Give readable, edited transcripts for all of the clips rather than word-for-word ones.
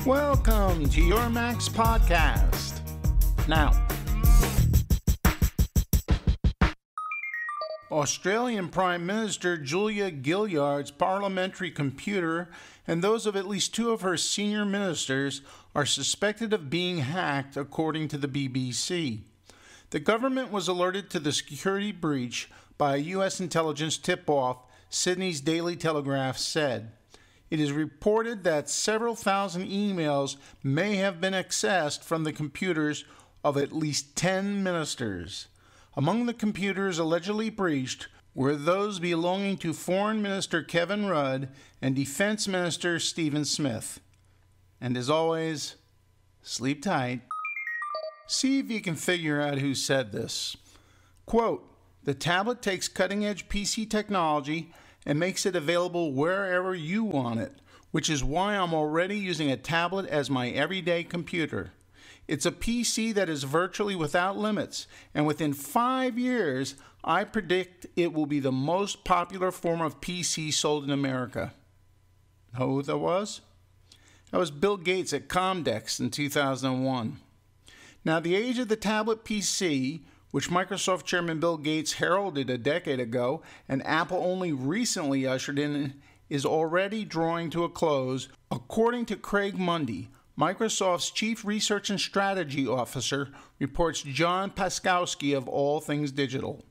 Welcome to Your Max Podcast. Now, Australian Prime Minister Julia Gillard's parliamentary computer and those of at least two of her senior ministers are suspected of being hacked, according to the BBC. The government was alerted to the security breach by a U.S. intelligence tip-off, Sydney's Daily Telegraph said. It is reported that several thousand emails may have been accessed from the computers of at least 10 ministers. Among the computers allegedly breached were those belonging to Foreign Minister Kevin Rudd and Defense Minister Stephen Smith. And as always, sleep tight. See if you can figure out who said this. Quote, "The tablet takes cutting-edge PC technology and makes it available wherever you want it, which is why I'm already using a tablet as my everyday computer. It's a PC that is virtually without limits, and within 5 years, I predict it will be the most popular form of PC sold in America." Know who that was? That was Bill Gates at Comdex in 2001. Now, the age of the tablet PC, which Microsoft Chairman Bill Gates heralded a decade ago and Apple only recently ushered in, is already drawing to a close, according to Craig Mundy, Microsoft's Chief Research and Strategy Officer, reports John Paskowski of All Things Digital.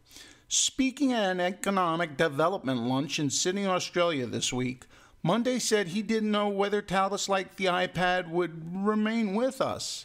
Speaking at an economic development lunch in Sydney, Australia this week, Mundy said he didn't know whether tablets like the iPad would remain with us.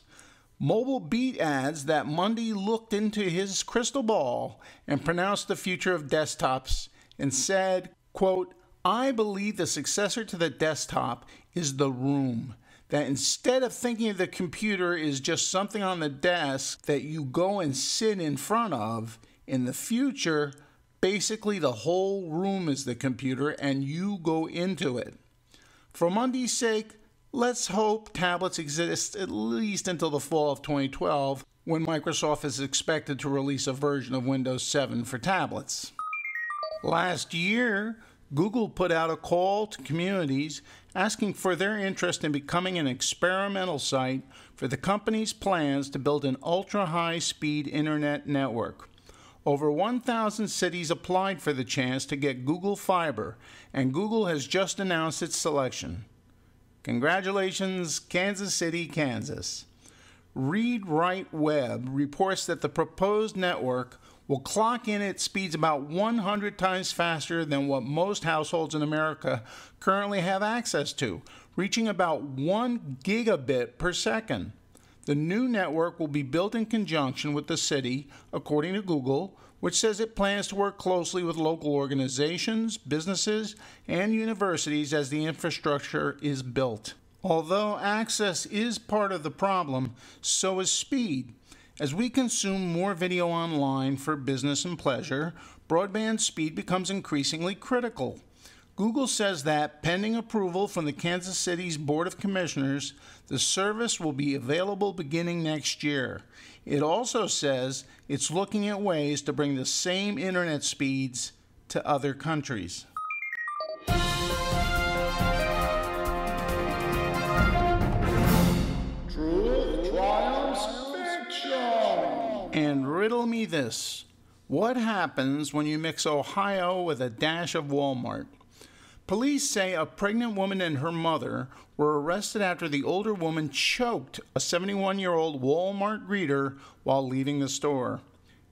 Mobile Beat adds that Mundy looked into his crystal ball and pronounced the future of desktops and said, quote, "I believe the successor to the desktop is the room. That instead of thinking of the computer is just something on the desk that you go and sit in front of, in the future, basically the whole room is the computer and you go into it." For Mundy's sake, let's hope tablets exist at least until the fall of 2012, when Microsoft is expected to release a version of Windows 7 for tablets. Last year, Google put out a call to communities asking for their interest in becoming an experimental site for the company's plans to build an ultra-high-speed internet network. Over 1,000 cities applied for the chance to get Google Fiber, and Google has just announced its selection. Congratulations, Kansas City, Kansas. Read Write Web reports that the proposed network will clock in at speeds about 100 times faster than what most households in America currently have access to, reaching about 1 gigabit per second. The new network will be built in conjunction with the city, according to Google, which says it plans to work closely with local organizations, businesses, and universities as the infrastructure is built. Although access is part of the problem, so is speed. As we consume more video online for business and pleasure, broadband speed becomes increasingly critical. Google says that, pending approval from the Kansas City's Board of Commissioners, the service will be available beginning next year. It also says it's looking at ways to bring the same internet speeds to other countries. Truth triumphs fiction. And riddle me this. What happens when you mix Ohio with a dash of Walmart? Police say a pregnant woman and her mother were arrested after the older woman choked a 71-year-old Walmart greeter while leaving the store.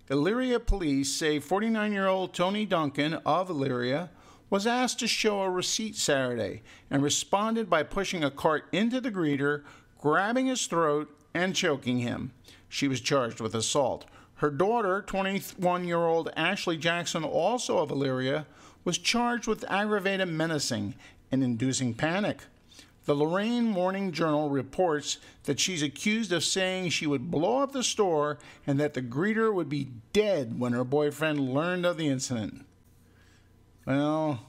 Elyria police say 49-year-old Tony Duncan of Elyria was asked to show a receipt Saturday and responded by pushing a cart into the greeter, grabbing his throat, and choking him. She was charged with assault. Her daughter, 21-year-old Ashley Jackson, also of Elyria, was charged with aggravated menacing and inducing panic. The Lorain Morning Journal reports that she's accused of saying she would blow up the store and that the greeter would be dead when her boyfriend learned of the incident. Well,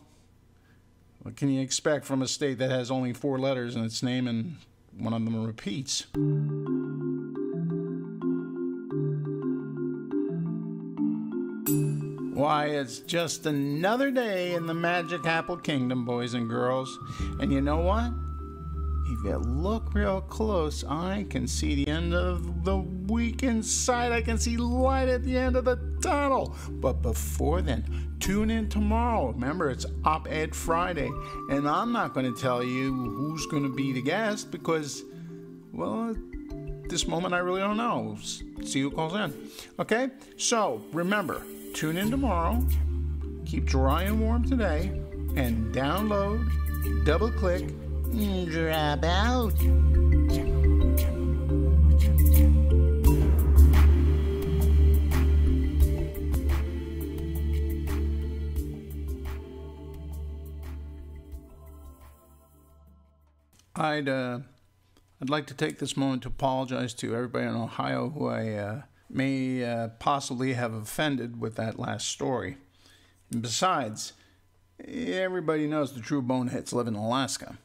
what can you expect from a state that has only 4 letters in its name and one of them repeats? Why, it's just another day in the Magic Apple Kingdom, boys and girls. And you know what? If you look real close, I can see the end of the week in sight. I can see light at the end of the tunnel. But before then, tune in tomorrow. Remember, it's Op-Ed Friday. And I'm not going to tell you who's going to be the guest because, well, at this moment I really don't know. See who calls in. Okay? So, remember, tune in tomorrow. Keep dry and warm today. And download, double-click, drop out. I'd like to take this moment to apologize to everybody in Ohio who I may possibly have offended with that last story. And besides, everybody knows the true boneheads live in Alaska.